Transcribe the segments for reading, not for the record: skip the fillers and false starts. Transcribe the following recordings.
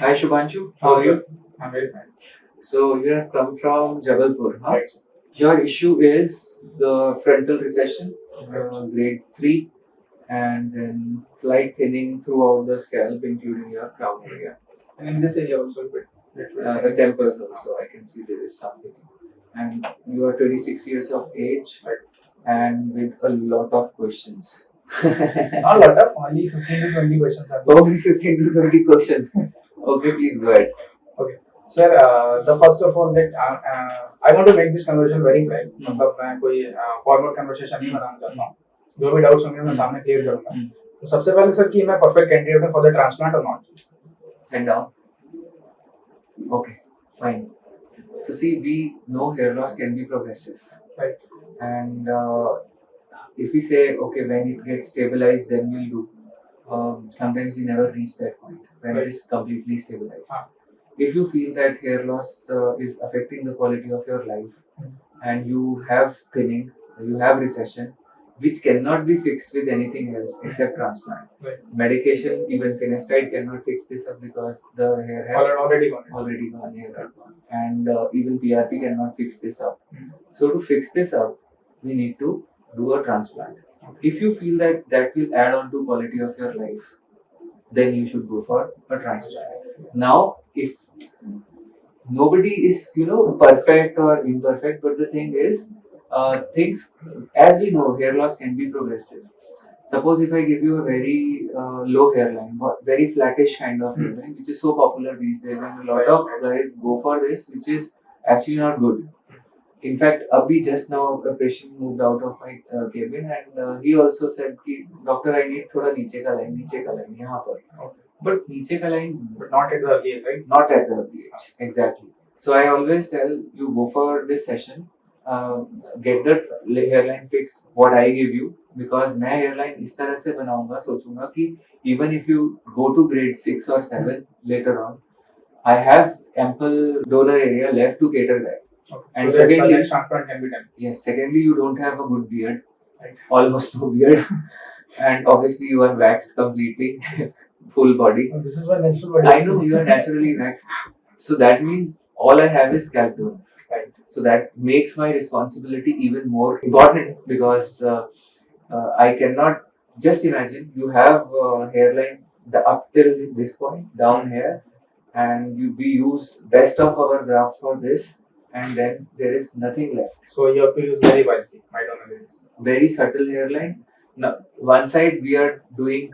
Hi Shubhanshu, how are you? I'm very fine. So you have come from Jabalpur, huh? Right. Your issue is the frontal recession, grade 3, and then slight thinning throughout the scalp, including your crown area. And in this area also, The temples also, I can see there is something. And you are 26 years of age Right. and with a lot of questions. Not a lot of, only 15 to 20 questions are there. Only 15 to 20 questions. Okay, please go ahead. Okay. Sir, the first of all that I want to make this conversation very frank. मतलब मैं कोई formal conversation नहीं बनाना चाहता हूँ. जो भी doubts होंगे मैं सामने क्लियर करूंगा. तो सबसे पहले सर कि मैं परफेक्ट कैंडिडेट हूँ फॉर द ट्रांसप्लांट और not. Head down. Okay, fine. So see, we know hair loss can be progressive. Right. And if we say, okay, when it gets stabilized, then we'll do. Sometimes we never reach that point when it is completely stabilized. If you feel that hair loss is affecting the quality of your life and you have thinning, you have recession, which cannot be fixed with anything else except transplant. Right. Medication, even finasteride, cannot fix this up because the hair has Already gone. hair are gone. And even PRP cannot fix this up. So to fix this up, we need to do a transplant. If you feel that that will add on to quality of your life, then you should go for a transplant. Now, if nobody is perfect or imperfect, but the thing is, things, as we know, hair loss can be progressive. Suppose if I give you a very low hairline, very flattish kind of hairline, which is so popular these days, and a lot of guys go for this, which is actually not good. In fact, Abhi just now a patient moved out of my cabin, and he also said कि doctor I need थोड़ा नीचे का line यहाँ पर. But नीचे का line, But not at the early age, right? not at the early age, exactly. So I always tell you go for this session, get the hairline fixed what I give you, because मैं hairline इस तरह से बनाऊंगा, सोचूंगा कि even if you go to grade 6 or 7 later on, I have ample donor area left to cater that. Okay. And so secondly, the transplant can be done. Yes, secondly, you don't have a good beard, Right. almost no beard, and obviously you are waxed completely, full body. Oh, this is my natural body. I know you are naturally waxed, so that means all I have is scalp donor. Right. So that makes my responsibility even more important because I cannot just imagine you have hairline up till this point down here, and we use best of our grafts for this, and then there is nothing left. So you have to use very wisely. I don't know this. Very subtle hairline. Now, one side we are doing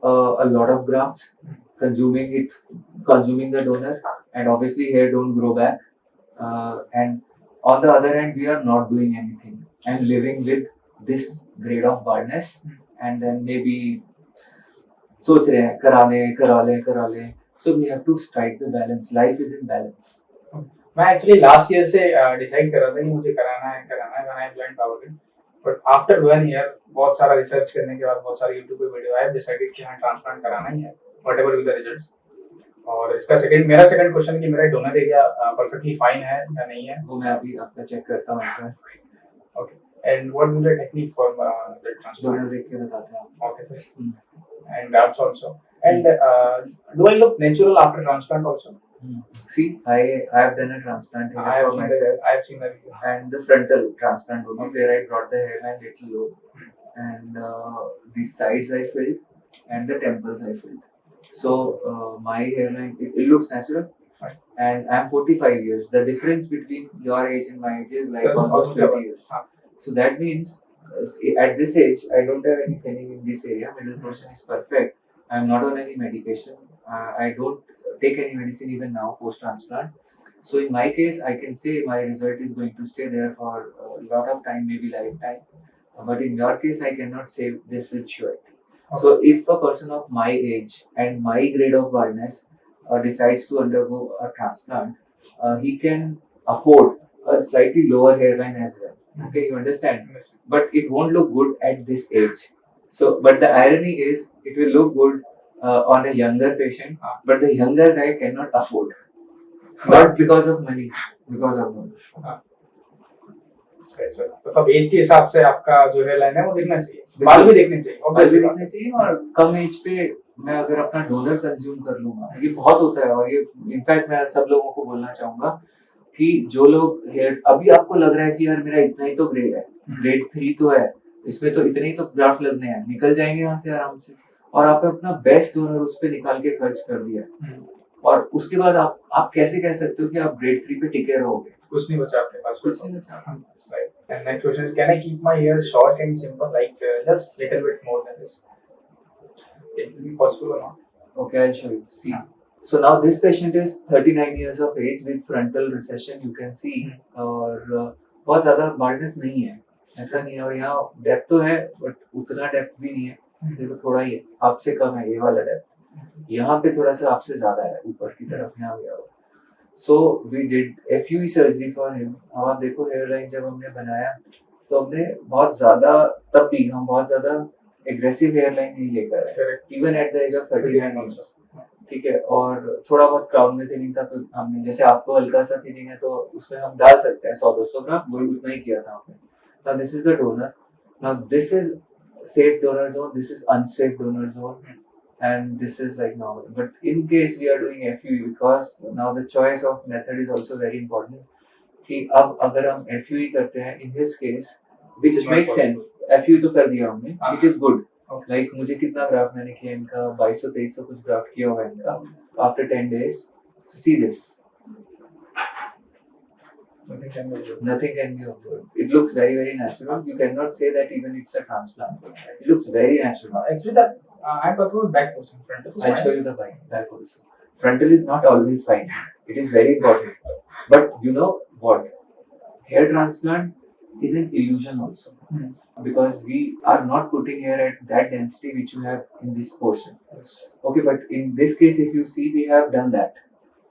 a lot of grafts, consuming the donor, and obviously hair don't grow back. And on the other hand, we are not doing anything and living with this grade of baldness, and then maybe सोच रहे हैं करा ले. So we have to strike the balance. Life is in balance. मैं actually last year से decide कर रहा था कि मुझे कराना है when I joined Powergrid. But after 1 year बहुत सारा रिसर्च करने के बाद बहुत सारे YouTube पे वीडियो आए, डिसाइडेड कि हाँ ट्रांसप्लांट कराना ही है व्हाटएवर विद द रिजल्ट्स. और इसका मेरा सेकंड क्वेश्चन कि मेरा डोनर एरिया परफेक्टली फाइन है या नहीं है, वो मैं अभी आपका चेक करता हूँ. Okay. And what is the technique for the transplant? Donor देख के बताते हैं. Okay sir. And grafts also. And do I look natural after transplant also? See, I have done a transplant hair for myself. I have seen the video. And the frontal transplant only, where I brought the hairline little low, and the sides I filled, and the temples I filled. So my hairline it looks natural. Right. And I'm 45 years. The difference between your age and my age is like That's almost 20 years. So that means at this age, I don't have any thinning in this area. Middle portion is perfect. I'm not on any medication. I don't take any medicine even now post transplant. So in my case, I can say my result is going to stay there for a lot of time, maybe lifetime. But in your case, I cannot say this with surety. Okay. So if a person of my age and my grade of baldness decides to undergo a transplant, he can afford a slightly lower hairline as well. Okay, you understand? Yes. But it won't look good at this age. So, but the irony is, it will look good on a younger patient, but the younger guy cannot afford. Not because of money, because of money. मतलब as के हिसाब से आपका जो hairline है वो दिखना चाहिए, बाल भी दिखने चाहिए, बाल भी दिखने चाहिए, और कम एज पे मैं अगर अपना डोनर कंज्यूम कर लूंगा, ये बहुत होता है। और ये इनफैक्ट मैं सब लोगों को बोलना चाहूंगा कि जो लोग हेयर, अभी आपको लग रहा है कि यार मेरा इतना ही तो ग्रेड है, ग्रेड 3 तो है, इसमें तो इतने ही तो ग्राफ्ट लगने हैं, निकल जाएंगे वहां से आराम से, और आपने अपना बेस्ट डोनर उस पर निकाल के खर्च कर दिया, और उसके बाद आप कैसे कह सकते हो कि आप ग्रेड 3 पे टिके रहोगे? कुछ नहीं बचा आपके पास, कुछ नहीं बचा। Right. And next question is, can I keep my hair short and simple, like just little bit more than this? It will be possible or not? Okay, I'll show you. See. So now this patient is 39 years of age with frontal recession. You can see, और बहुत ज़्यादा baldness नहीं है, ऐसा नहीं है, और यहाँ डेप्थ तो है बट उतना डेप्थ भी नहीं है, देखो थोड़ा ही है, आपसे कम है ये वाला डेप्थ, यहाँ पे थोड़ा सा आपसे ज़्यादा है ऊपर की तरफ, यहाँ गया हुआ। So we did FUE surgery for him. अब आप देखो हेयर लाइन जब हमने बनाया तो हमने बहुत ज़्यादा, तब भी हम बहुत ज़्यादा एग्रेसिव हेयर लाइन नहीं लेकर आए, even at the age of 39 years, ठीक है। और थोड़ा बहुत क्राउन में थिनिंग था, तो हमने, जैसे आपको हल्का सा थिनिंग है तो उसमें हम डाल सकते हैं 100-200 ग्राम, वही उतना ही किया था हमने। Now this is the donor, now this is safe donor zone, this is unsafe donor zone, and this is like normal. But in case we are doing FUE, because now the choice of method is also very important, कि अब अगर हम FUE करते हैं in this case, which makes sense, FUE तो कर दिया हमने, it is good. Like मुझे कितना ग्राफ्ट मैंने किया इनका, 2200-2300 कुछ ग्राफ्ट किया हुआ है इनका, after 10 days, see this, Nothing can be observed. nothing can be observed. It looks very very natural. You cannot say that even it's a transplant. It looks very natural. Actually, that I'm talking about back portion. Frontal is I'll fine. show you the back also. Frontal is not always fine. It is very important. But you know what? Hair transplant is an illusion also. Because we are not putting hair at that density which you have in this portion. Yes. Okay, but in this case, if you see, we have done that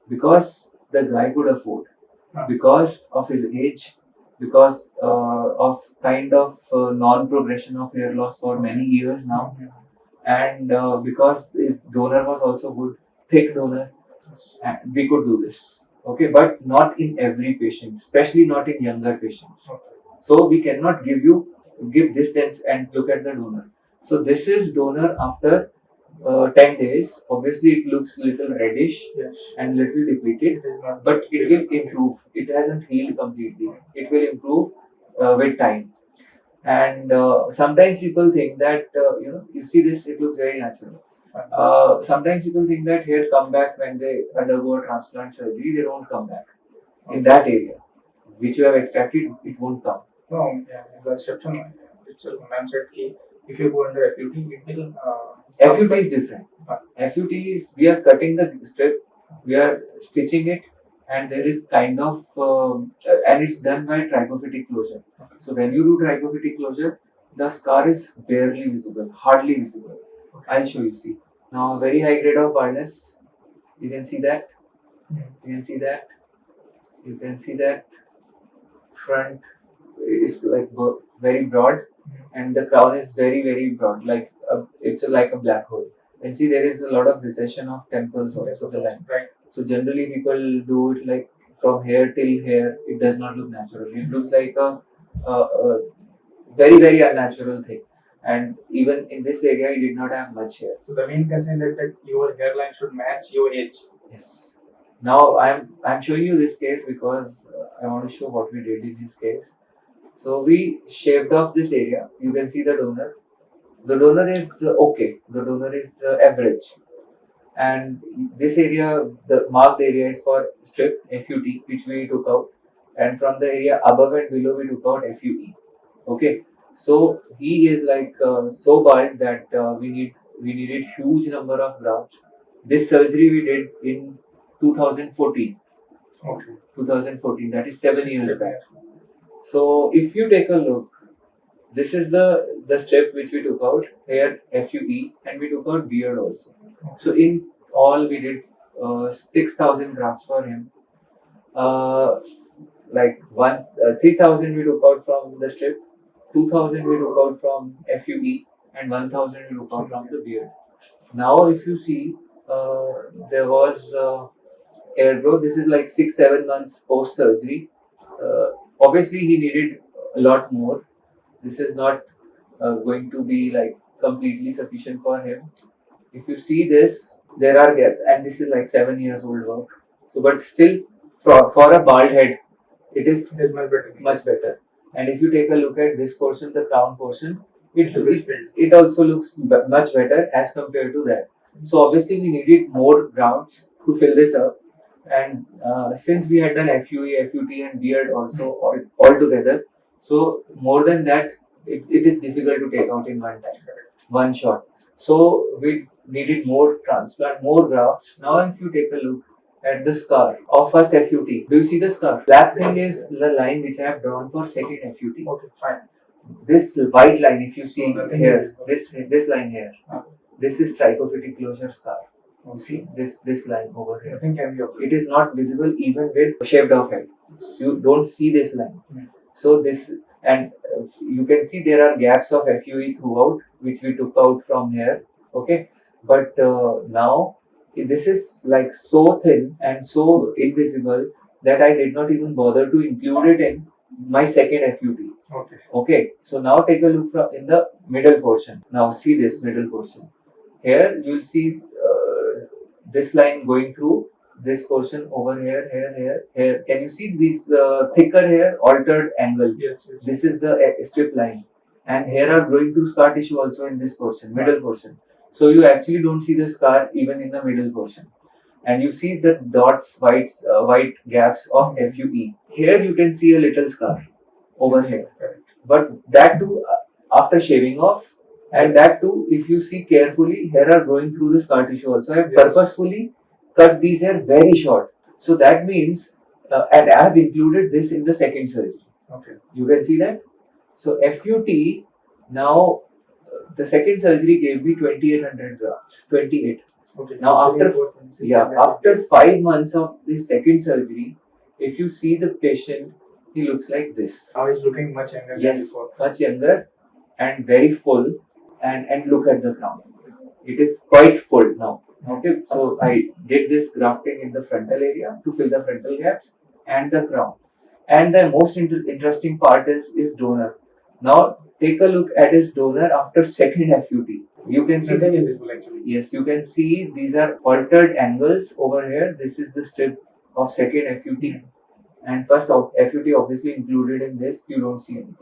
because the guy could afford, because of his age, because of kind of non-progression of hair loss for many years now, and because his donor was also good, thick donor, and we could do this. Okay, but not in every patient, especially not in younger patients. So we cannot give this dense and look at the donor. So this is donor after 10 days. Obviously it looks little reddish, Yes. and little depleted, It is not. but it will improve. It hasn't healed completely. It will improve with time. And sometimes people think that you see this, it looks very natural. Sometimes people think that hair come back when they undergo a transplant surgery. They don't come back in that area which you have extracted. It won't come. No, yeah, the reception itself, ma'am said ki if you go under FUT, it will. FUT is different. FUT is, we are cutting the strip, we are stitching it, and there is kind of and it's done by trichophytic closure. So when you do trichophytic closure, the scar is barely visible, hardly visible. I'll show you. See, now very high grade of baldness. You can see that. You can see that. You can see that front is like very broad, and the crown is very very broad, like it's like a black hole. And see, there is a lot of recession of temples also, the line. Right. So generally people do it like from hair till hair. It does not look natural. It looks like a very very unnatural thing. And even in this area, he did not have much hair. So the main concern is that your hairline should match your age. Yes. Now I'm showing you this case because I want to show what we did in this case. So we shaved off this area. You can see the donor. The donor is okay. The donor is average. And this area, the marked area is for strip FUT, which we took out. And from the area above and below, we took out FUE. Okay. So he is like so bald that we needed huge number of grafts. This surgery we did in 2014. Okay. 2014. That is 7 years back. So if you take a look, this is the strip which we took out, hair FUE, and we took out beard also. So in all we did 6,000 grafts for him. Like 3,000 we took out from the strip, 2,000 we took out from FUE, and 1,000 we took out from the beard. Now if you see, there was hair growth. This is like 6-7 months post surgery. Obviously he needed a lot more. This is not going to be like completely sufficient for him. If you see this, there are gaps, and this is like 7 years old work. So, but still, for a bald head, it is It is much better. much better. And if you take a look at this portion, the crown portion, it It is filled. it also looks much better as compared to that. So obviously we needed more grafts to fill this up, and since we had done FUE, FUT, and beard also all together, so more than that, it is difficult to take out in one time, one shot. So we needed more transplant, more grafts. Now if you take a look at the scar of first FUT, do you see the scar? Black thing is the line which I have drawn for second FUT. Okay, fine. This white line, if you see Nothing here, is this line here, this is trichophytic closure scar. You see this line over here. Nothing can be observed. It is not visible even with shaved off head. You don't see this line. Hmm. So this, and you can see there are gaps of FUE throughout, which we took out from here. Okay, but now this is like so thin and so invisible that I did not even bother to include it in my second FUT. Okay. Okay, so now take a look from in the middle portion. Now see this middle portion. Here you will see this line going through this portion over here, here. Can you see this thicker here, altered angle? Yes, yes. This is the strip line, and here are growing through scar tissue also in this portion, middle portion. So you actually don't see the scar even in the middle portion, and you see the dots, white gaps of FUE. Here you can see a little scar over here, Correct. but that too after shaving off, and that too if you see carefully, hair are growing through the scar tissue also. I have Yes. purposefully cut these hair very short, so that means and I have included this in the second surgery. Okay. You can see that. So FUT now the second surgery gave me 2800 grafts, 28. Okay. Now after yeah, after 5 months of this second surgery, if you see the patient, he looks like this. now he's looking much younger than Yes, before. much younger and very full, and look at the crown. It is quite full now. Okay, so I did this grafting in the frontal area to fill the frontal gaps and the crown. And the most interesting part is donor. Now take a look at his donor after second FUT. You can see Nothing invisible actually. yes, you can see these are altered angles over here. This is the strip of second FUT, and first FUT obviously included in this. You don't see anything.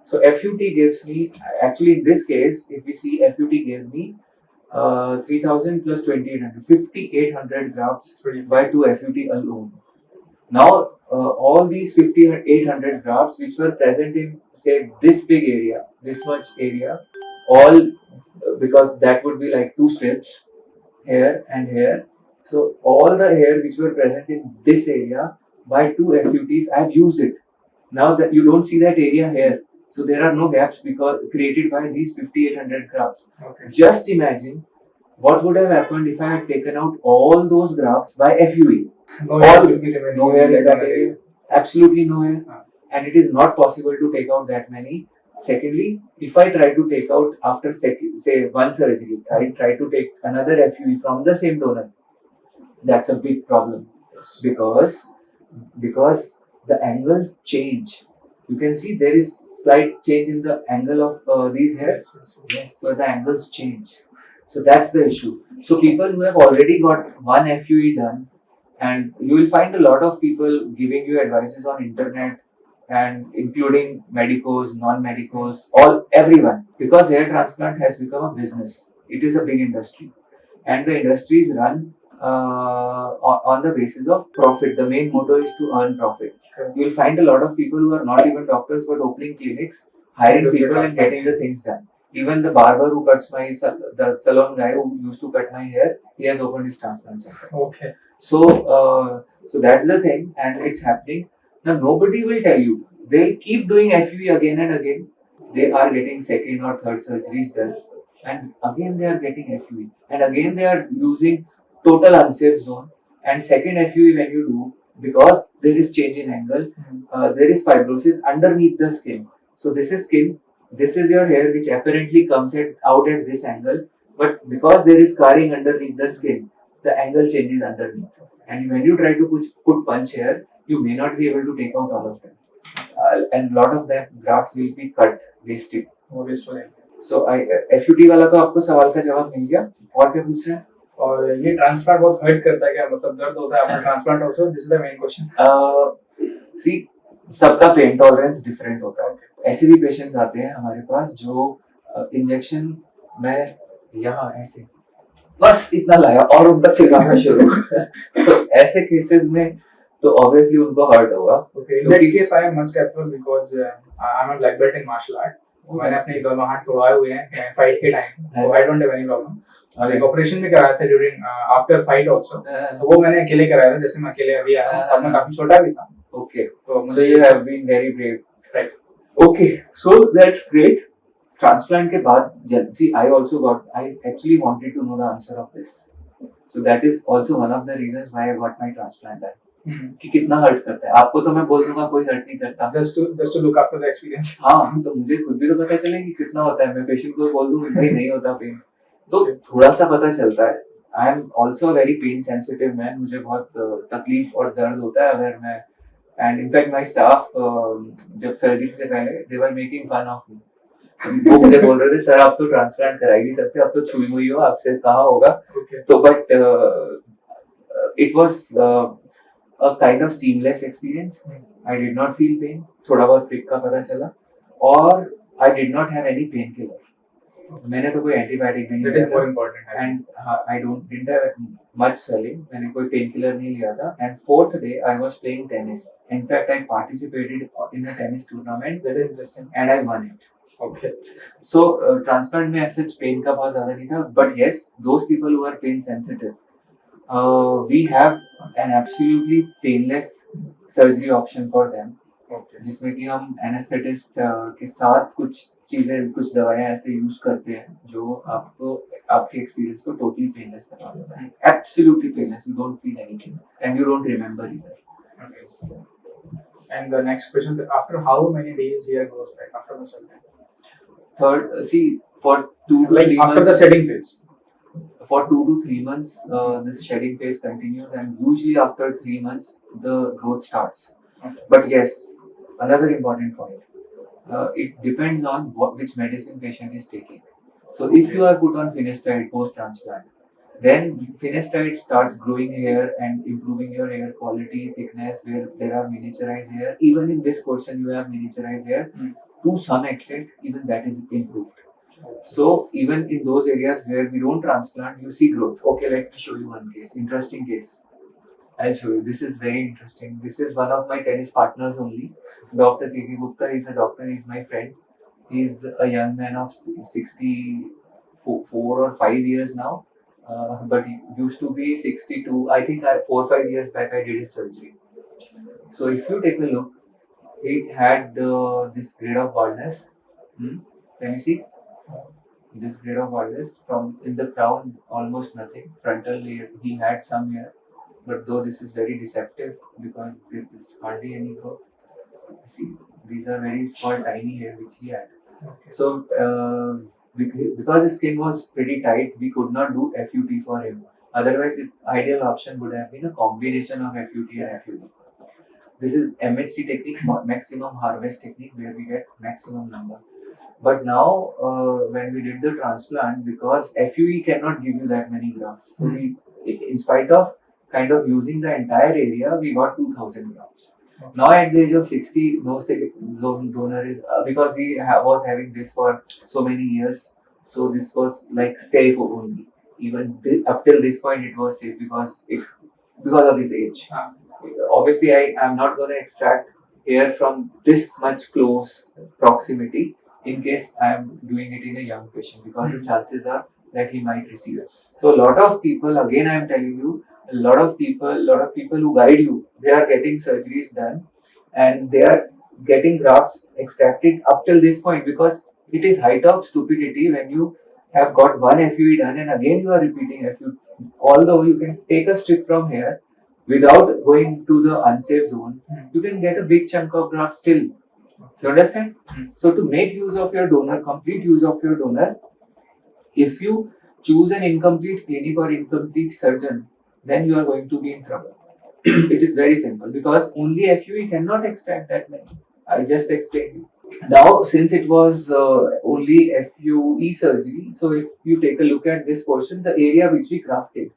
So FUT gives me, actually in this case, if we see FUT gave me 3000 plus 2800, 5800 grafts by 2 FUT alone. Now all these 5800 grafts which were present in say this big area, this much area, all because that would be like 2 strips here and here. So all the hair which were present in this area by 2 FUTs, I have used it. Now that you don't see that area here, so there are no gaps because created by these 5800 grafts. Okay. Just imagine what would have happened if I had taken out all those grafts by FUE. No All- hair will be remaining No hair in that area. area, absolutely no hair, Ah. and it is not possible to take out that many. Secondly, if I try to take out after say one surgery, I try to take another FUE from the same donor. That's a big problem because the angles change. You can see there is slight change in the angle of these hairs. Yes. Yes, so the angles change. So that's the issue. So people who have already got one FUE done, and you will find a lot of people giving you advices on internet, and including medicos, non-medicos, everyone, because hair transplant has become a business. It is a big industry, and the industry is run on the basis of profit. The main motto is to earn profit. Correct. You will find a lot of people who are not even doctors but opening clinics, hiring people and getting the things done. Even the barber who cuts the salon guy who used to cut my hair, he has opened his transplant center. Okay. So that's the thing, and it's happening. Now nobody will tell you. They'll keep doing FUE again and again. They are getting second or third surgeries done, and again they are getting FUE, and again they are using total unsafe zone. And second FUE when you do, because there is change in angle, there is fibrosis underneath the skin. So this is skin. This is your hair which apparently comes out at this angle, but because there is scarring underneath the skin, the angle changes underneath. And when you try to put punch here, you may not be able to take out all of them. And a lot of them grafts will be cut, wasted. No waste for them. So FUT वाला तो आपको सवाल का जवाब मिल गया, और क्या पूछ रहे हैं? और ये ट्रांसप्लांट बहुत हर्ट करता है क्या, मतलब दर्द होता है after transplant also? This is the main question. See सबका पेन टॉलरेंस डिफरेंट होता है। ऐसे भी पेशेंट्स आते हैं हमारे पास जो इंजेक्शन में यहाँ ऐसे बस इतना लाया और उनका चिल्लाना शुरू तो ऐसे केसेस में तो ऑब्वियसली उनको हर्ट होगा। Okay, in that case I am much careful because I am a black belt in martial art. मैंने अपने दोनों हाथ तोड़ाए हुए हैं फाइट के टाइम, तो I don't have any problem. एक ऑपरेशन भी कराया था ड्यूरिंग आफ्टर फाइट आल्सो, तो वो मैंने अकेले कराया था, जैसे मैं अकेले अभी आया हूं, तब मैं काफी छोटा भी था। ओके, तो so you have been very brave, right? Okay, so that's great. Transplant के बाद see I also got, I actually wanted to know the answer of this, so that is also one of the reasons why I got my transplant. कि कितना hurt करता है आपको, तो मैं बोल दूंगा कोई हर्ट नहीं करता, just to look after the experience. हाँ, तो मुझे खुद भी तो पता चले कि कितना होता है। मैं पेशेंट को बोल दूं भाई नहीं होता पेन, तो थोड़ा सा पता चलता है। I am also very pain sensitive man, मुझे बहुत तकलीफ और दर्द होता है अगर मैं, एंड इनफैक्ट माय स्टाफ जब सर्जरी से पहले they were making fun of me. वो मुझे बोल रहे थे सर आप तो ट्रांसप्लांट करा ही नहीं सकते, अब तो छुई हुई हो, आपसे कहा होगा। तो but it was a kind of seamless experience. I did not feel pain. थोड़ा बहुत prick का पता चला, और I did not have any painkiller. मैंने तो कोई एंटीबायोटिक भी नहीं लिया था, and I didn't have much swelling. मैंने कोई painkiller नहीं लिया था. And fourth day I was playing tennis. In fact, I participated in a tennis tournament. That is interesting. And I won it. Okay. So transplant में as such pain का बहुत ज़्यादा नहीं था. But yes, those people who are pain sensitive, we have an absolutely painless surgery option for them. Okay. जिसमें कि हम anaesthetist के साथ कुछ चीजें, कुछ दवाएं ऐसे यूज करते हैं जो आपको आपके एक्सपीरियंस को टोटली पेनलेस करवा देता है, absolutely painless, you don't feel anything and you don't remember either. And the next question, after how many days hair grows back after the surgery? Third, see, for 2 to 3 months, after the shedding phase. For 2 to 3 months, this shedding phase continues, and usually after 3 months, the growth starts. Okay. But yes, another important point, it depends on which medicine patient is taking. So if you are put on finasteride post-transplant, then finasteride starts growing hair and improving your hair quality, thickness, where there are miniaturized hair. Even in this portion, you have miniaturized hair. To some extent, even that is improved. So even in those areas where we don't transplant, you see growth. Okay, let me show you one case, interesting case. I'll show you. This is very interesting. This is one of my tennis partners only, Dr. K.K. Gupta. He's a doctor. He's my friend. He's a young man of 64 or 5 years now, but he used to be 62. I think 4 or 5 years back I did his surgery. So if you take a look, he had this grade of baldness. Can you see? This grade of baldness from in the crown, almost nothing. Frontal layer, he had some hair, but though this is very deceptive because there is hardly any growth. See, these are very small, tiny hair which he had. Okay. So because his skin was pretty tight, we could not do FUT for him. Otherwise, ideal option would have been a combination of FUT and FUT. This is MHT technique, maximum harvest technique, where we get maximum number. But now, when we did the transplant, because FUE cannot give you that many grafts, so we, in spite of kind of using the entire area, we got 2,000 grafts. Okay. Now at the age of 60, no zone donor is, because he was having this for so many years, so this was like safe only. Even up till this point, it was safe because of his age. Obviously, I am not going to extract hair from this much close proximity in case I am doing it in a young patient, because the chances are that he might receive it. So a lot of people, again I am telling you, a lot of people who guide you, they are getting surgeries done and they are getting grafts extracted up till this point, because it is height of stupidity when you have got one FUE done and again you are repeating FUE. Although you can take a strip from here without going to the unsafe zone, you can get a big chunk of graft still. You understand? So to make use of your donor, complete use of your donor, if you choose an incomplete clinic or incomplete surgeon, then you are going to be in trouble. It is very simple, because only FUE cannot extract that many. I just explained you. Now, since it was only FUE surgery, so if you take a look at this portion, the area which we grafted,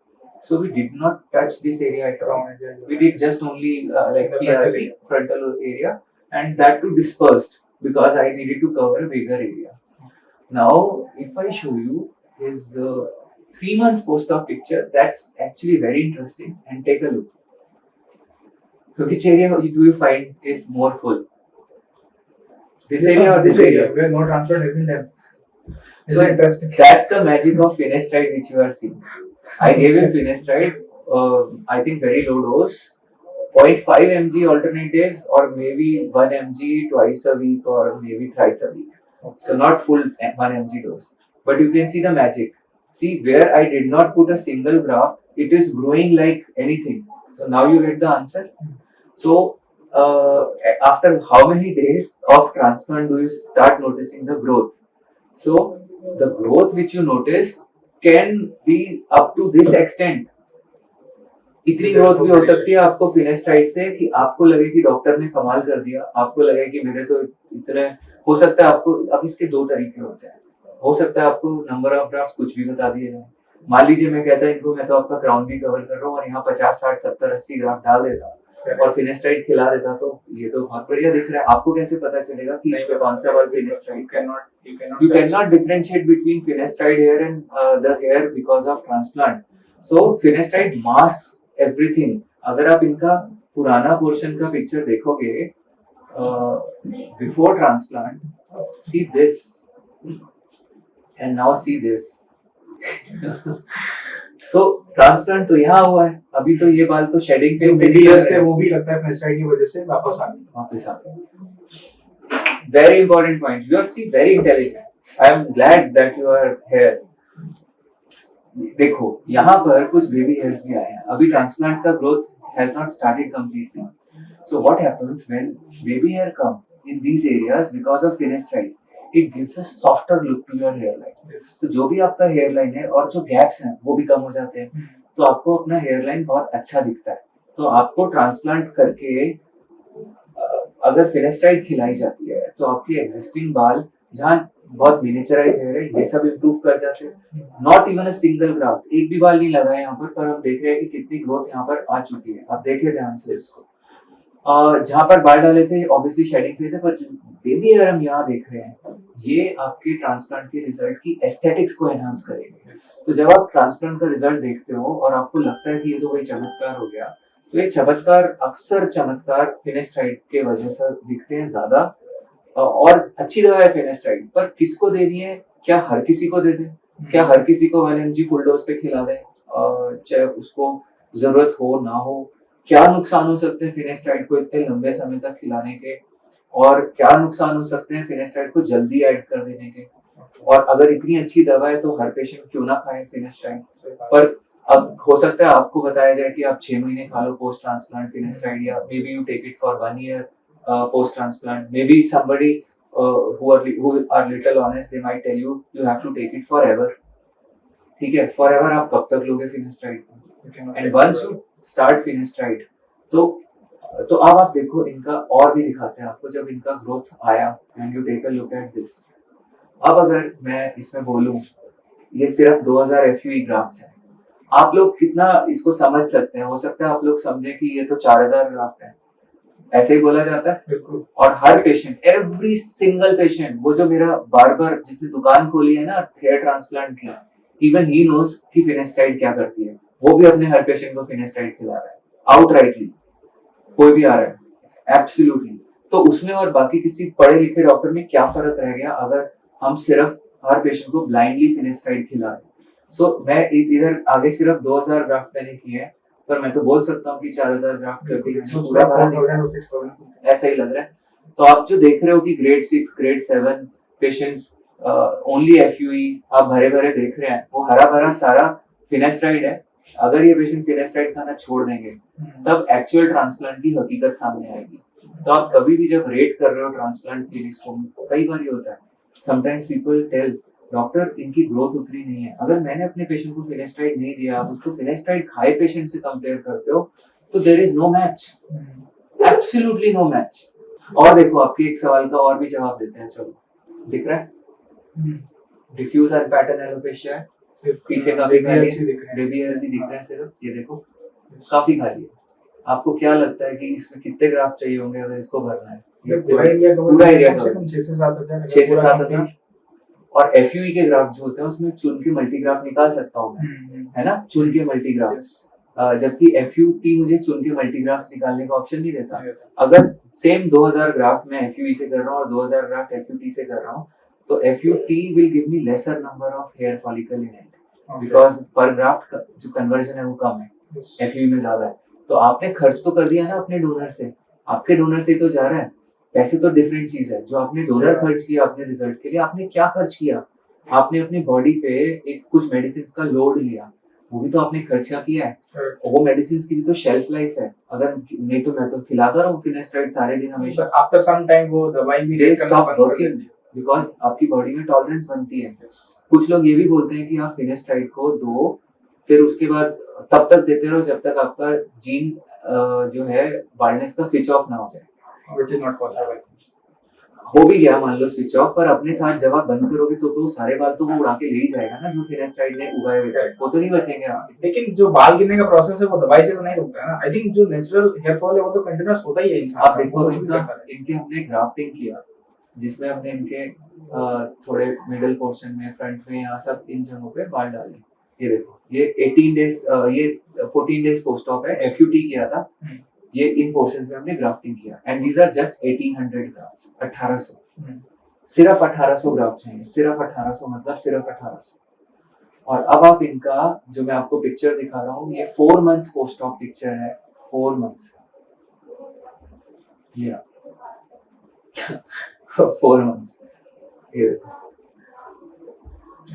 so we did not touch this area at all. We did just only like The frontal PRP, frontal area, and that too dispersed because I needed to cover a bigger area. Now, if I show you is 3 months post-op picture, that's actually very interesting. And take a look. So which area do you find is more full? This area or this area? Where no transplant has been done. So Interesting. that's the magic of finasteride which you are seeing. I gave him finasteride, I think very low dose, 0.5 mg alternate days, or maybe 1 mg twice a week, or maybe thrice a week. So not full 1 mg dose. But you can see the magic. See, where I did not put a single graft, it is growing like anything. So now you get the answer. So after how many days of transplant do you start noticing the growth? So the growth which you notice can be up to this extent. इतनी growth भी हो सकती है आपको फिनेस्टाइड से कि आपको लगे कि डॉक्टर ने कमाल कर दिया, आपको लगे कि मेरे तो इतने, हो सकता है आपको, अब इसके दो तरीके होते हैं, हो सकता है आपको नंबर ऑफ ड्राफ्ट्स कुछ भी बता दिए जाए। मान लीजिए मैं कहता इनको मैं तो आपका क्राउन भी कवर कर रहा हूँ और यहाँ 50 60 70 80 ग्राफ डाल देता और फिनेस्टाइड खिला देता, तो ये तो बहुत बढ़िया दिख रहा है। आपको कैसे पता चलेगा कि इस पे कौन सा वाला फिनेस्टाइड? You cannot differentiate between finasteride hair and the hair because of transplant. So finasteride masks everything. अगर आप इनका पुराना पोर्शन का पिक्चर देखोगे before transplant, see this and now see this. So transplant तो यहाँ हुआ है, अभी तो ये बाल तो शेडिंग फेज से निकल रहे हैं, वो भी लगता है फिनेस्टाइड की वजह से वापस आ गए। Very important point. You are see very intelligent. I am glad that you are here. देखो यहाँ पर कुछ बेबी हेयर्स भी आए हैं, अभी ट्रांसप्लांट का growth has not started completely. So what happens when baby hair come in these areas because of finasteride? It gives a softer look to your hairline. तो जो भी आपका हेयरलाइन है और जो गैप्स हैं वो भी कम हो जाते हैं, तो आपको अपना हेयरलाइन बहुत अच्छा दिखता है. तो आपको ट्रांसप्लांट करके अगर फिनेस्टाइड खिलाई जाती है तो आपकी एग्जिस्टिंग बाल जहाँ बहुत मिनिचराइज हेयर है ये सब इम्प्रूव कर जाते हैं. Not even a single graft, एक भी बाल नहीं लगा है यहाँ पर हम देख रहे हैं कि कितनी ग्रोथ यहाँ पर आ चुकी है. आप देखिए ध्यान से इसको. जहाँ पर बाल डाले थे ऑब्वियसली शेडिंग फेज है, पर बेबी हेयर हम यहाँ देख रहे हैं, ये आपके ट्रांसप्लांट के रिजल्ट की एस्थेटिक्स को एनहांस करेंगे. तो जब आप ट्रांसप्लांट का रिजल्ट देखते हो और आपको लगता है कि ये तो कोई चमत्कार हो गया, तो ये चमत्कार अक्सर चमत्कार फिनेस्टाइड के वजह से दिखते हैं ज्यादा. और अच्छी दवा है फिनेस्टाइड, पर किसको देनी है? क्या हर किसी को दे दें? क्या हर किसी को 1 mg फुल डोज पे खिला दें, चाहे उसको जरूरत हो ना हो? क्या नुकसान हो सकते हैं फिनेस्टाइड को इतने लंबे समय तक खिलाने के, और क्या नुकसान हो सकते हैं फिनेस्टाइड को जल्दी ऐड कर देने के? और अगर इतनी अच्छी दवा है तो हर पेशेंट क्यों ना खाए फिनेस्टाइड? पर अब हो सकता है आपको बताया जाए कि आप 6 महीने खा लो पोस्ट ट्रांसप्लांट फिनेस्टाइड, या maybe you take it for 1 year post transplant. Maybe somebody who are little honest, they might tell you have to take it forever. ठीक है, forever आप कब तक लोगे फिनेस्टाइड? And once you start फिनेस्टाइड तो अब आप देखो इनका और भी दिखाते हैं आपको. जब इनका ग्रोथ आया and you take a look at this, अब अगर मैं इसमें बोलूं ये सिर्फ 2000 FUE ग्राफ्ट्स हैं, आप लोग कितना इसको समझ सकते हैं? हो सकता है आप लोग समझे कि ये तो 4000 ग्राफ्ट है, ऐसे ही बोला जाता है. और हर पेशेंट, एवरी सिंगल पेशेंट, वो जो मेरा बार्बर जिसने दुकान खोली है ना हेयर ट्रांसप्लांट की, इवन ही नोज कि फिनेस्टाइड क्या करती है. वो भी अपने हर पेशेंट को फिनेस्टाइड खिला रहा है आउटराइटली. कोई भी आ रहा है एब्सोल्युटली. तो उसमें और बाकी किसी पढ़े लिखे डॉक्टर में क्या फर्क रह गया अगर हम सिर्फ हर पेशेंट को ब्लाइंडली फिनेस्टाइड खिला रहे? सो मैं इधर आगे सिर्फ 2000 ग्राफ्ट मैंने किए हैं, पर मैं तो बोल सकता हूँ कि 4000 ग्राफ्ट कर दिए, पूरा भरा ऐसा ही लग रहा है. तो आप जो देख रहे हो कि grade 6 grade 7 patients only FUE आप भरे भरे देख रहे हैं, वो हरा भरा सारा फिनेस्टाइड है. अगर ये पेशेंट फिनेस्टाइड खाना छोड़ देंगे तब एक्चुअल ट्रांसप्लांट की हकीकत सामने आएगी. तो आप कभी भी जब रेट कर रहे हो ट्रांसप्लांट क्लिनिक्स को, कई बार ये होता है, समटाइम्स पीपल टेल डॉक्टर इनकी ग्रोथ उतनी नहीं है. अगर मैंने अपने पेशेंट को फिनेस्टाइड नहीं दिया, आप उसको फिनेस्टाइड खाए पेशेंट से कंपेयर करते हो, तो there is no match, absolutely no match. और देखो आपके एक सवाल का और भी जवाब देते हैं, चलो दिख रहा है डिफ्यूज और पैटर्न एलोपेशिया है, सिर्फ पीछे काफी खाली hairs ही दिख रहे है, हैं। बेबी हेयर्स ही दिख रहे हैं सिर्फ, ये देखो Yes. काफी खाली है। आपको क्या लगता है कि इसमें कितने ग्राफ चाहिए होंगे अगर इसको भरना है? ये पूरा एरिया पूरा एरिया कम से कम 6 से 7 हजार 6 से 7 हजार। और एफयूई के ग्राफ जो होते हैं उसमें चुन के मल्टीग्राफ निकाल सकता हूँ मैं, है ना, चुन के मल्टीग्राफ। जबकि एफयूटी मुझे चुन के मल्टीग्राफ्स निकालने का ऑप्शन नहीं देता। अगर सेम 2000 ग्राफ मैं एफयूई से कर रहा हूँ और 2000 ग्राफ एफयूटी से कर रहा हूँ, तो FUT will give me lesser number of hair follicle in it, because per graft जो कन्वर्जन है वो कम है, एफयूई में ज्यादा है। तो आपने खर्च तो कर दिया ना अपने डोनर से, आपके डोनर से तो जा रहा है पैसे, तो डिफरेंट चीज है। जो आपने डोनर खर्च किया अपने रिजल्ट के लिए, आपने क्या खर्च किया? आपने अपनी बॉडी पे एक कुछ मेडिसिन का लोड लिया, वो भी तो आपने खर्चा किया है। और वो मेडिसिन की भी तो शेल्फ लाइफ है, अगर नहीं तो मैं तो खिलाता रहूं फिनेस्ट्राइड सारे दिन हमेशा, आफ्टर सम टाइम वो दवाई भी दे स्टॉप वर्किंग बिकॉज आपकी बॉडी में टॉलरेंस बनती है। कुछ लोग ये भी बोलते हैं कि आप फिनेस्ट्राइड को दो, फिर उसके बाद तब तक देते रहो जब तक आपका जीन जो है बाल्डनेस का स्विच ऑफ ना हो जाए, which is not possible. हो भी गया मान लो स्विच ऑफ, पर अपने साथ जब आप बंद करोगे तो सारे बाल तो वो उड़ा के ले ही जाएगा ना, जो फिनेस्ट्राइड ने उगाए हुए थे, वो तो नहीं बचेंगे आपके। लेकिन जो बाल गिरने का प्रोसेस है वो दवाई से तो नहीं रुकता है ना। आई थिंक जो नेचुरल हेयर फॉल है वो तो कंटिन्यूअस होता ही है इंसान। आप देखो इनके हमने ग्राफ्टिंग किया, जिसमें हमने इनके थोड़े मिडिल पोर्शन में, फ्रंट में, यहाँ सब इन जगहों पे बाल डाले। ये देखो ये 18 डेज ये 14 डेज पोस्ट ऑप है, एफयूटी किया था, ये इन पोर्शंस में हमने ग्राफ्टिंग किया and these are just 1800 grafts, 1800, सिर्फ 1800 ग्राफ चाहिए, सिर्फ 1800 मतलब सिर्फ 1800। और अब आप इनका जो मैं आपको पिक्चर दिखा रहा हूँ, ये 4 मंथ्स पोस्ट ऑप पिक्चर है, 4 मंथ्स, ये 4 मंथ्स, ये देखो,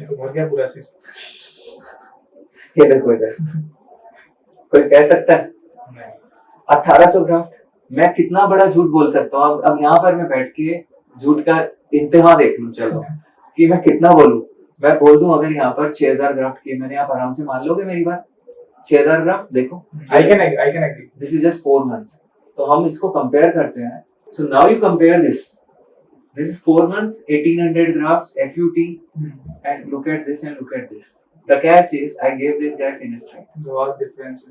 ये तो बहुत गया पूरा सिर। ये देखो इधर, कोई कह सकता है? 1800 ग्राफ्ट, मैं कितना बड़ा झूठ बोल सकता हूँ? अब यहाँ पर मैं बैठ के झूठ का इंतहा देख लूं, चलो कि मैं कितना बोलूं। मैं बोल दूं अगर यहाँ पर 6000 ग्राफ्ट किए मैंने, आप आराम से मान लोगे मेरी बात? 6000 ग्राफ्ट देखो, I can agree, this is just 4 months. तो हम इसको कंपेयर करते हैं, so now you compare this is 4 months, 1800 grafts, FUT, and look at this and look at this. The catch is I gave this guy finasteride. The vast difference.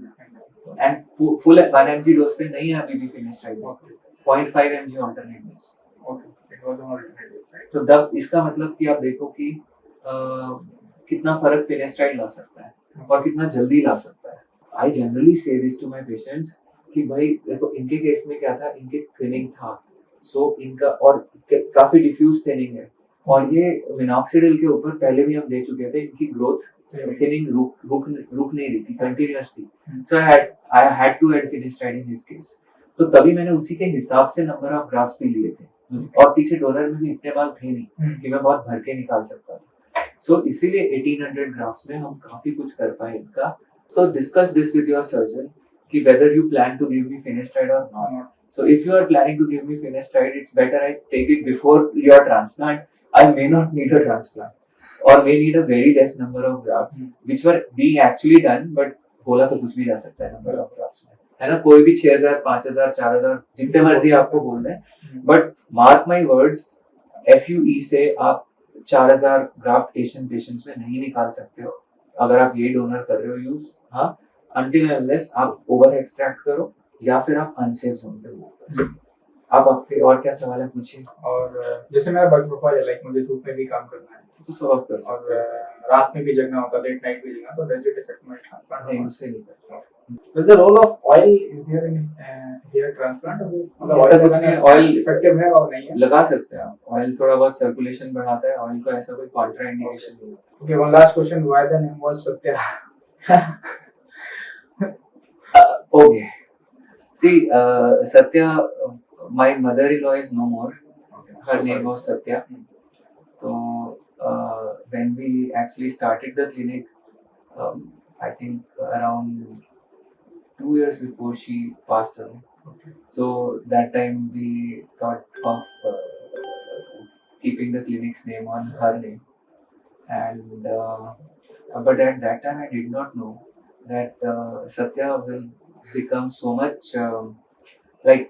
And full 1 mg dose पे नहीं है अभी भी finasteride, 0.5 mg alternate dose. Okay, it was an alternate dose, right? तो तब इसका मतलब कि आप देखो कि कितना फर्क finasteride ला सकता है और कितना जल्दी ला सकता है। I generally say this to my patients कि भाई देखो इनके केस में क्या था, इनके थिनिंग था, सो इनका और काफी डिफ्यूज थिनिंग है, और ये मिनॉक्सिडिल के ऊपर पहले भी हम दे चुके थे, इनकी ग्रोथ थिनिंग रुक नहीं रही थी, कंटिन्यूअस थी, so I had to add finasteride in his case. तो तभी मैंने उसी के हिसाब से नंबर ऑफ ग्राफ्स भी लिए थे, और पीछे डोनर में भी इतने बाल थे नहीं कि मैं बहुत भर के निकाल सकता था, सो इसीलिए 1800 ग्राफ्स में हम काफी कुछ कर पाए इनका। सो discuss this with your surgeon कि whether you plan to give me finasteride or not. So if you are planning to give me finasteride, it's better I take it before your transplant. I may not need a transplant, or may need a very less number of grafts, which were being actually done, but बोला तो कुछ भी जा सकता है number of grafts में, है ना? कोई भी 6000, 5000, 4000 जितने मर्जी आपको बोल दें, but mark my words, FUE से आप 4000 ग्राफ्ट एशियन पेशेंट्स में नहीं निकाल सकते हो अगर आप ये डोनर कर रहे हो यूज, हाँ, until unless आप ओवर एक्सट्रैक्ट करो या फिर आप अनसेफ जोन पे मूव करो। आप आपके और क्या सवाल है पूछिए। और जैसे मेरा वर्क प्रोफाइल है, लाइक मुझे धूप में भी काम करना है, तो सब आप कर सकते और रात में भी जगना होता है, लेट नाइट भी जगना, तो does it affect my transplant? नहीं, उससे नहीं करता। Does the role of oil is there in hair transplant? मतलब ऐसा कुछ नहीं, ऑयल इफेक्टिव है और नहीं है? लगा सकते हैं आप, ऑयल थोड़ा बहुत सर्कुलेशन बढ़ाता है, ऑयल को ऐसा कोई कॉन्ट्रा इंडिकेशन नहीं है। Okay, one last question, why the name was Satya? Okay, see, Satya, my mother-in-law is no more. Her name was Satya. So when we actually started the clinic, I think around 2 years before she passed away. So that time we thought of keeping the clinic's name on her name, and but at that time I did not know that Satya will become so much like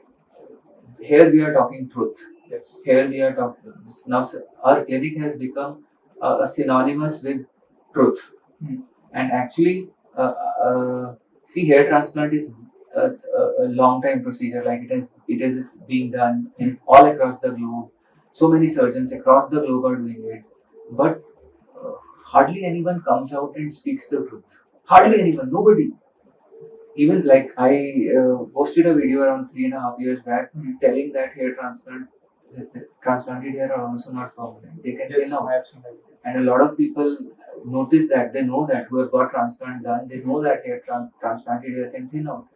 here we are talking truth. Yes. Here we are talking now. Our clinic has become synonymous with truth. And actually, see, hair transplant is a long time procedure. Like it is being done in all across the globe. So many surgeons across the globe are doing it, but hardly anyone comes out and speaks the truth. Hardly anyone, nobody. Even like I posted a video around 3.5 years back telling that hair transplanted hair are also not permanent. They can Yes, thin out. I have seen that. And a lot of people notice that, they know that, who have got transplant done, they know that hair transplanted hair can thin out.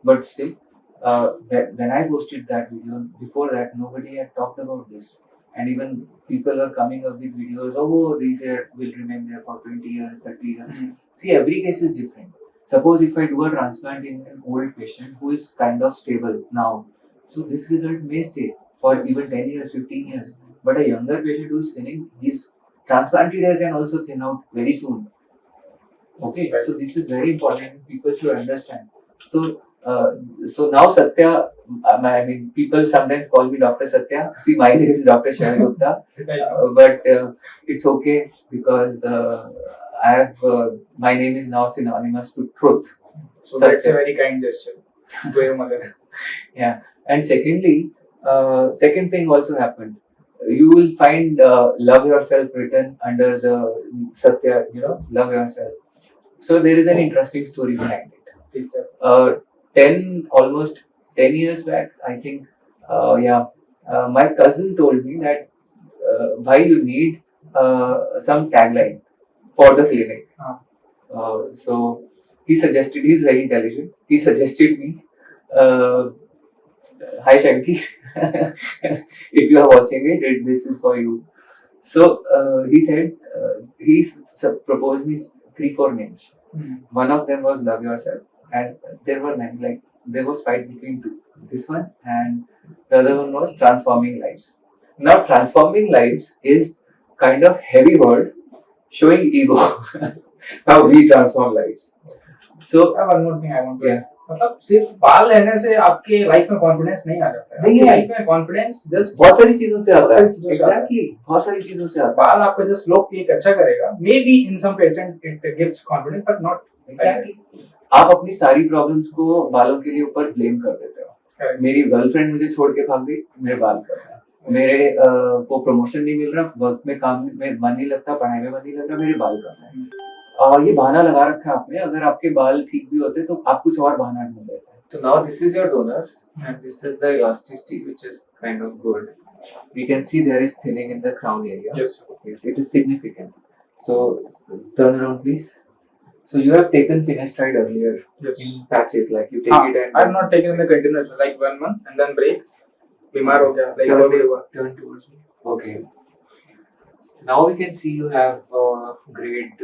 But still, when I posted that video, before that, nobody had talked about this. And even people are coming up with videos, oh, these hair will remain there for 20 years, 30 years. See, every case is different. Suppose if I do a transplant in an old patient who is kind of stable now, so this result may stay for even 10 years, 15 years. But a younger patient who is thinning, his transplanted hair can also thin out very soon. Okay, Right. so this is very important. People should understand. So now Satya, I mean, people sometimes call me Dr. Satya. See, my name is Dr. Shail Gupta, but it's okay because I have my name is now synonymous to truth. So that's a very kind gesture to your mother. Yeah, and secondly, second thing also happened. You will find love yourself written under the Satya, love yourself. So there is an interesting story behind it. Please tell. Almost 10 years back, I think, my cousin told me that why you need some tagline for the clinic. So he suggested, he's very intelligent, he suggested me, hi Shanky, if you are watching it, this is for you. So he said, proposed me 3-4 names. One of them was Love Yourself, and there were many, like there was fight between two. This one and the other one was Transforming Lives. Now, Transforming Lives is kind of heavy word, showing ego. How we transform lives. So one more thing I want to add. मतलब सिर्फ बाल रहने से आपके life में confidence नहीं आ जाता है। नहीं, लाइफ में कॉन्फिडेंस जस्ट बहुत सारी चीजों से आता है। एग्जैक्टली, बहुत सारी चीजों से आता है। बाल आपको जस्ट लुक एक अच्छा करेगा, maybe in some patient it gives confidence but not exactly. आप अपनी सारी प्रॉब्लम्स को बालों के लिए ऊपर ब्लेम कर देते हो। मेरी गर्लफ्रेंड मुझे छोड़ के भाग गई, मेरे बाल कर रहा है। मेरे को प्रमोशन नहीं मिल रहा, वर्क में काम में मन नहीं लगता, पढ़ाई में मन नहीं लग रहा, मेरे बाल कर रहा है। ये बहाना लगा रखा है आपने। अगर आपके बाल ठीक भी होते तो आप कुछ और बहाना ढूंढ लेते हैं। So now this is your donor and this is the elasticity, which is kind of good. We can see there is thinning in the crown area. Yes. Yes, it is significant. So turn around, please. So you have taken finasteride earlier. Yes. In patches, like you take it and I have not taken in the continuous, like 1 month and then break. बीमार हो गया, like turn towards me. Okay. Now we can see you have grade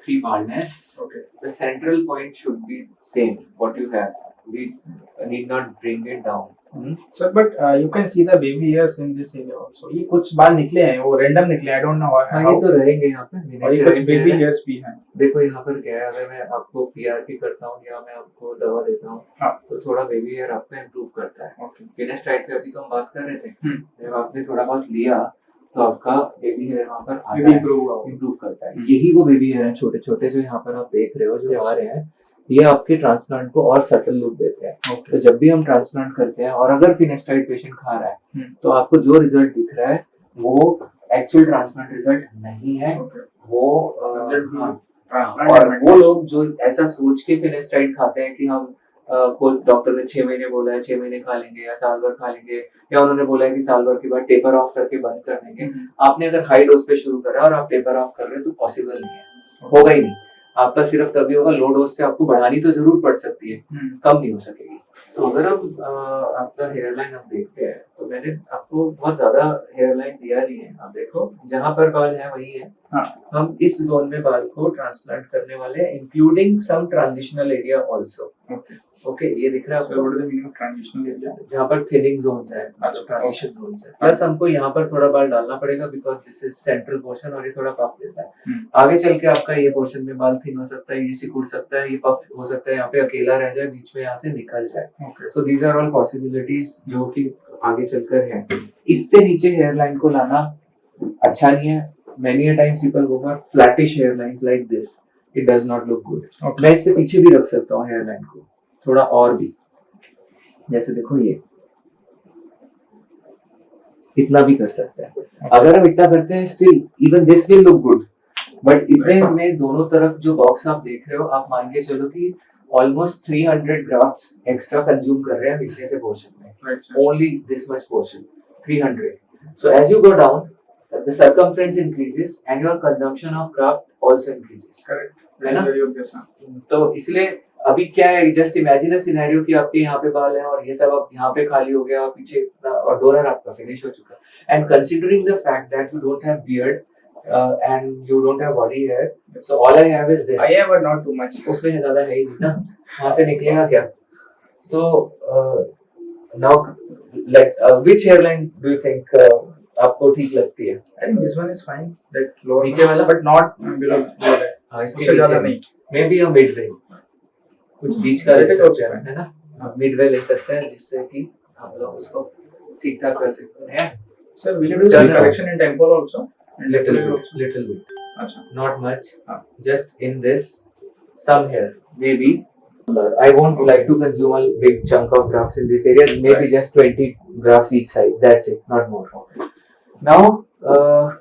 3 baldness. Okay. The central point should be same what you have. We need not bring it down. Sir, but you can see the baby hairs in this area also. ये कुछ बाल निकले हैं, वो random निकले, I don't know how. हाँ, ये तो रहेंगे यहाँ पे। और ये कुछ baby hairs भी हैं। देखो यहाँ पर क्या है, अगर मैं आपको PRP करता हूँ या मैं आपको दवा देता हूँ, तो थोड़ा baby hair आपका improve करता है। फिनेस्टाइड पे अभी तो हम बात कर रहे थे, जब आपने थोड़ा बहुत लिया तो आपका बेबी हेयर वहाँ पर आता है, इम्प्रूव करता है। यही वो बेबी हेयर हैं छोटे छोटे जो यहाँ पर आप देख रहे हो, जो आ रहे हैं, ये आपके ट्रांसप्लांट को और सटल लुक देते हैं। तो जब भी हम ट्रांसप्लांट करते हैं और अगर फिनेस्टाइड पेशेंट खा रहा है तो आपको जो रिजल्ट दिख रहा है वो एक्चुअल ट्रांसप्लांट रिजल्ट नहीं है। वो और वो लोग जो ऐसा सोच के फिनेस्टाइड खाते हैं कि हम डॉक्टर ने 6 महीने बोला है, 6 महीने खा लेंगे या साल भर खा लेंगे, या उन्होंने बोला है कि साल भर के बाद टेपर ऑफ करके बंद कर देंगे। आपने अगर हाई डोज पे शुरू करा और आप टेपर ऑफ कर रहे हो तो पॉसिबल नहीं है, होगा ही नहीं। आपका सिर्फ तभी होगा, लो डोज से आपको बढ़ानी तो जरूर पड़ सकती है, कम नहीं हो सकेगी। तो अगर हम आपका हेयर लाइन हम देखते हैं तो मैंने आपको बहुत ज्यादा हेयर लाइन दिया नहीं है। आप देखो जहाँ पर बाल है वही है। हम इस जोन में बाल को ट्रांसप्लांट करने वाले हैं, including some transitional area also. Okay ये दिख रहा है सर आपको, what is the meaning of transitional area? जहाँ पर थिनिंग जोन्स है, अच्छा, ट्रांजिशन जोन्स है। प्लस हमको यहाँ पर थोड़ा बाल डालना पड़ेगा because this is central portion और ये थोड़ा पफ देता है। आगे चल के आपका ये पोर्शन में बाल थिन हो सकता है, ये सिकुड़ सकता है, ये पफ हो सकता है, यहाँ पे अकेला रह जाए, बीच में यहाँ से निकल जाए। So these are all possibilities जो कि आगे चलकर है। इससे नीचे हेयर लाइन को लाना अच्छा नहीं है। Many a times people go for flattish hairlines like this. It does not look good. मैं इससे पीछे भी रख सकता हूँ हेयर लाइन को थोड़ा और भी, जैसे देखो ये इतना भी कर सकते हैं। अगर हम इतना करते हैं still even this will look good, but इतने में दोनों तरफ जो बॉक्स आप देख रहे हो, आप मान के चलो कि ऑलमोस्ट 300 ग्राफ्ट्स एक्स्ट्रा कंज्यूम कर रहे हैं नीचे से पोर्शन में, only this much portion 300. So as you go down, the circumference increases and your consumption of graft also increases. Correct. है ना? Very obvious. तो इसलिए अभी क्या है, जस्ट इमेजिन अ सिनेरियो कि आपके यहाँ पे बाल हैं और ये सब अब यहाँ पे खाली हो गया और पीछे और डोनर आपका फिनिश हो चुका है। And considering the fact that you don't have beard and you don't have body hair, so all I have is this. I have but not too much. उसमें ज्यादा है ही नहीं ना, वहाँ से निकलेगा क्या? So now like which hairline do you think आपको ठीक लगती है? I think this one is fine. That lower नीचे वाला? but not below that. हाँ, इसके उससे ज्यादा नीचे नहीं. May be a mid way, कुछ बीच का ले That is सकते also हैं, है ना? आप मिड वे ले सकते हैं जिससे कि हम लोग उसको ठीक ठाक कर सकते हैं। Sir, will you do Turn some around. correction in temple also? And Little lateral bit, also? little bit, अच्छा. not much. हाँ. Just in this, some here, maybe. I won't like to consume a big chunk of grafts in this area. Maybe Right. just 20 grafts each side. That's it, not more. Okay. Now,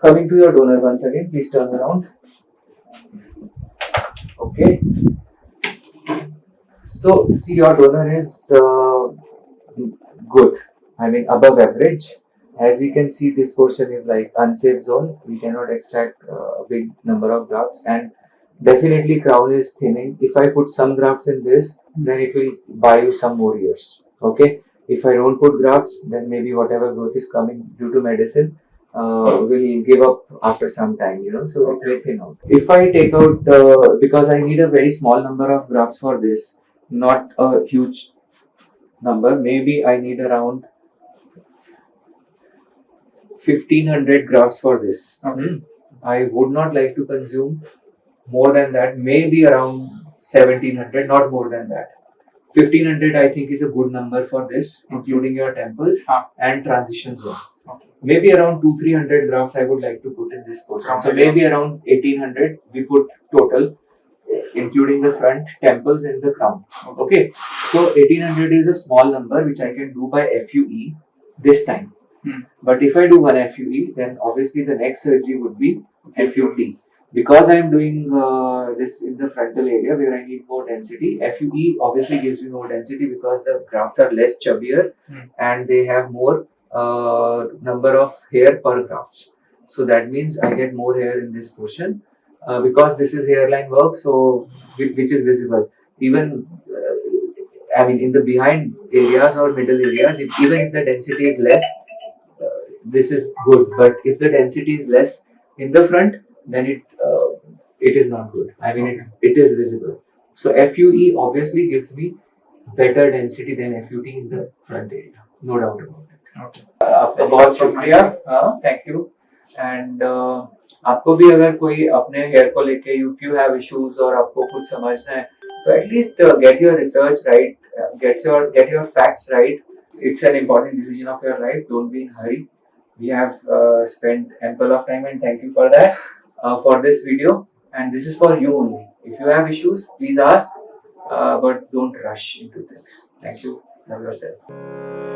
coming to your donor once again, please turn around. Okay. So, see, your donor is good. I mean, above average. As we can see, this portion is like unsafe zone. We cannot extract a big number of grafts, and definitely crown is thinning. If I put some grafts in this, then it will buy you some more years. Okay. If I don't put grafts, then maybe whatever growth is coming due to medicine will give up after some time, you know, so it may thin out. If I take out, because I need a very small number of grafts for this, not a huge number, maybe I need around 1500 grafts for this. Okay. I would not like to consume more than that, maybe around 1700, not more than that. 1500 I think is a good number for this, including your temples and transition zone. Okay. Maybe around 200-300 grafts I would like to put in this portion. So Okay. maybe around 1800 we put total, including the front, temples and the crown. Okay. So 1800 is a small number which I can do by FUE this time. But if I do one FUE, then obviously the next surgery would be FUT. Because I am doing this in the frontal area where I need more density, FUE obviously gives me more density because the grafts are less chubbier and they have more number of hair per grafts. So that means I get more hair in this portion because this is hairline work, so which is visible. Even I mean in the behind areas or middle areas, even if the density is less, this is good. But if the density is less in the front, then it is not good. I mean it is visible. So FUE obviously gives me better density than FUT in the front area, no doubt about it. Okay. आपका बहुत शुक्रिया, हाँ, thank you. And आपको भी अगर कोई अपने hair को लेके इफ यू हैव इश्यूज और आपको कुछ समझना है, तो at least get your research right, get your facts right. It's an important decision of your life. Don't be in a hurry. We have spent ample of time, and thank you for that, for this video. And this is for you only. If you have issues, please ask, but don't rush into things. Thank you. Love yourself.